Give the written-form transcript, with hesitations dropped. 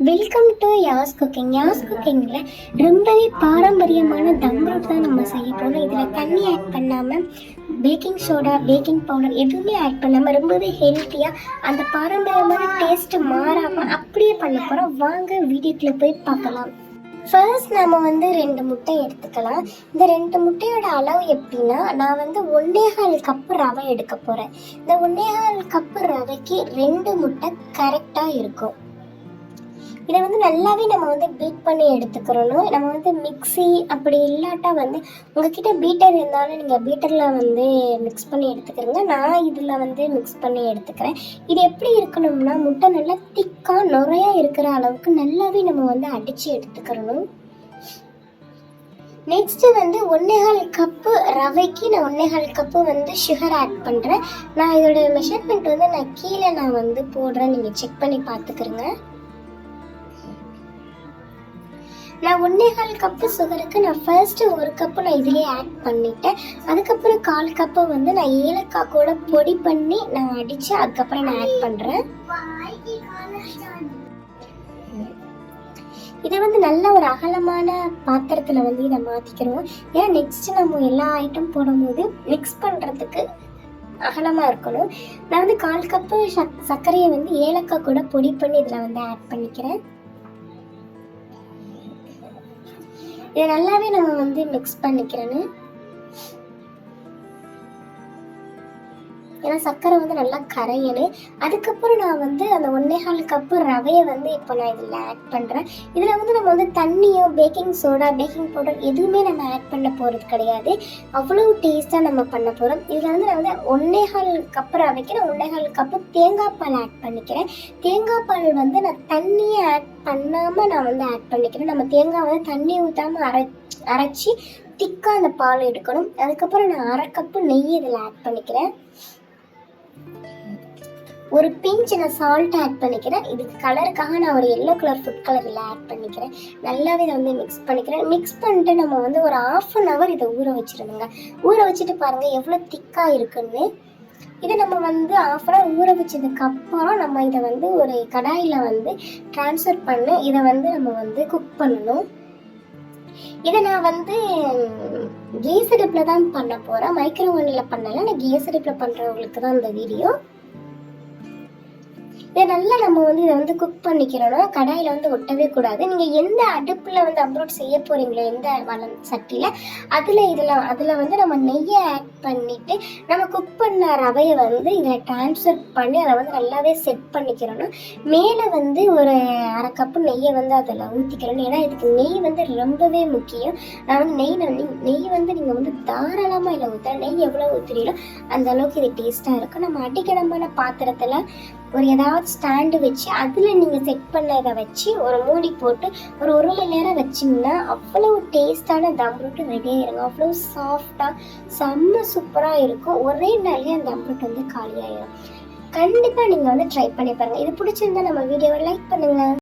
Welcome to Yas cooking. Yas குக்கிங்கில் ரொம்பவே பாரம்பரியமான தம் ரூட் தான் நம்ம செய்ய போகிறோம். இதில் தண்ணி ஆட் பண்ணாமல், பேக்கிங் சோடா, பேக்கிங் பவுடர் எதுவுமே ஆட் பண்ணாமல் ரொம்பவே ஹெல்த்தியாக அந்த பாரம்பரியமான டேஸ்ட்டு மாறாமல் அப்படியே பண்ண போகிறோம். வாங்க வீடியோக்குள்ளே போய் பார்க்கலாம். ஃபர்ஸ்ட் நம்ம 2 முட்டை எடுத்துக்கலாம். இந்த 2 முட்டையோட அளவு எப்படின்னா, நான் 1.25 கப்பு ரவை எடுக்க போகிறேன். இந்த 1.25 கப்பு ரவைக்கு 2 முட்டை கரெக்டாக இருக்கும். இதை நல்லாவே நம்ம பீட் பண்ணி எடுத்துக்கிறணும். நம்ம மிக்ஸி அப்படி இல்லாட்டா உங்ககிட்ட பீட்டர் இருந்தாலும் நீங்கள் பீட்டரில் மிக்ஸ் பண்ணி எடுத்துக்கிறீங்க. நான் இதில் மிக்ஸ் பண்ணி எடுத்துக்கிறேன். இது எப்படி இருக்கணும்னா, முட்டை நல்லா திக்காக நுறையா இருக்கிற அளவுக்கு நல்லாவே நம்ம அடித்து எடுத்துக்கிறணும். நெக்ஸ்ட் 1.25 கப்பு ரவைக்கு நான் 1.25 கப்பு சுகர் ஆட் பண்ணுறேன். நான் இதோட மெஷர்மெண்ட் நான் கீழே போடுறேன், நீங்கள் செக் பண்ணி பார்த்துக்கிறேங்க. நான் 1.25 கப்பு சுகருக்கு நான் ஃபர்ஸ்ட் 1 கப்பு நான் இதுலேயே ஆட் பண்ணிட்டேன். அதுக்கப்புறம் 1/4 கப்பை நான் ஏலக்காய் கூட பொடி பண்ணி நான் அடித்து அதுக்கப்புறம் நான் ஆட் பண்ணுறேன். இதை நல்ல ஒரு அகலமான பாத்திரத்தில் இதை மாற்றிக்கிறோம். ஏன்னா நெக்ஸ்ட் நம்ம எல்லா ஐட்டம் போடும்போது மிக்ஸ் பண்ணுறதுக்கு அகலமாக இருக்கணும். நான் 1/4 கப்பு சர்க்கரையை ஏலக்காய் கூட பொடி பண்ணி இதில் ஆட் பண்ணிக்கிறேன். இதை நல்லாவே நம்ம மிக்ஸ் பண்ணிக்கிறேன்னு. ஏன்னா சர்க்கரை நல்லா கரையணும். அதுக்கப்புறம் நான் அந்த 1.25 கப்பு ரவையை இப்போ நான் இதில் ஆட் பண்ணுறேன். இதில் நம்ம தண்ணியோ பேக்கிங் சோடா, பேக்கிங் பவுடர் எதுவுமே நம்ம ஆட் பண்ண போகிறது கிடையாது. அவ்வளோ டேஸ்ட்டாக நம்ம பண்ண போகிறோம். இதில் நான் 1.25 கப்பு ரவைக்கு நான் 1.25 கப்பு தேங்காய் பால் ஆட் பண்ணிக்கிறேன். தேங்காய் பால் நான் தண்ணியை ஆட் பண்ணாமல் நான் ஆட் பண்ணிக்கிறேன். நம்ம தேங்காய் தண்ணி ஊற்றாமல் அரைச்சி திக்காக அந்த பால் எடுக்கணும். அதுக்கப்புறம் நான் 1/2 கப்பு நெய் இதில் ஆட் பண்ணிக்கிறேன். ஒரு பிஞ்ச் நான் சால்ட் ஆட் பண்ணிக்கிறேன். இதுக்கு கலருக்காக நான் ஒரு எல்லோ கலர் ஃபுட் கலரில் ஆட் பண்ணிக்கிறேன். நல்லாவே இதை மிக்ஸ் பண்ணிக்கிறேன். மிக்ஸ் பண்ணிட்டு நம்ம ஒரு 1/2 hour இதை ஊற வச்சிருந்தோங்க. ஊற வச்சுட்டு பாருங்கள் எவ்வளோ திக்காக இருக்குன்னு. இதை நம்ம 1/2 hour ஊற வச்சதுக்கப்புறம் நம்ம இதை ஒரு கடாயில் ட்ரான்ஸ்ஃபர் பண்ணி இதை நம்ம குக் பண்ணணும். இதை நான் கேஸ் அடுப்பில் தான் பண்ண போகிறேன். மைக்ரோவேவில் பண்ணலை. நான் கேஸ் அடுப்பில் பண்ணுறவங்களுக்கு தான் இந்த வீடியோ. இதை நல்லா நம்ம இதை குக் பண்ணிக்கிறோம். கடாயில் ஒட்டவே கூடாது. நீங்கள் எந்த அடுப்பில் அப்ரோட் செய்ய போகிறீங்களோ, எந்த சட்டியில் அதில் நம்ம நெய்யை ஆட் பண்ணிவிட்டு நம்ம குக் பண்ண ரவையை இதில் ட்ரான்ஸ்ஃபர் பண்ணி அதை நல்லாவே செட் பண்ணிக்கிறோம். மேலே ஒரு 1/2 கப்பு நெய்யை அதில் ஊற்றிக்கிறோம். ஏன்னா இதுக்கு நெய் ரொம்பவே முக்கியம். நான் நெய் நீங்கள் தாராளமாக இல்லை ஊற்றுறேன். நெய் எவ்வளோ ஊற்றுறீங்களோ அந்த அளவுக்கு இது டேஸ்ட்டாக இருக்கும். நம்ம அடிக்கடமான பாத்திரத்தில் ஒரு ஏதாவது ஸ்டாண்டு வச்சு அதில் நீங்கள் செட் பண்ண இதை வச்சு ஒரு மூடி போட்டு ஒரு 1 மணி நேரம் வச்சிங்கன்னா அவ்வளோ டேஸ்ட்டான தம் ரூட்டு ரெடி ஆகிருங்க. அவ்வளோ சாஃப்டாக செம்ம சூப்பராக இருக்கும். ஒரே நாள்லேயே அந்த தம் ரூட் காலியாகிடும். கண்டிப்பாக நீங்கள் ட்ரை பண்ணி பாருங்கள். இது பிடிச்சிருந்தா நம்ம வீடியோவை லைக் பண்ணுங்கள்.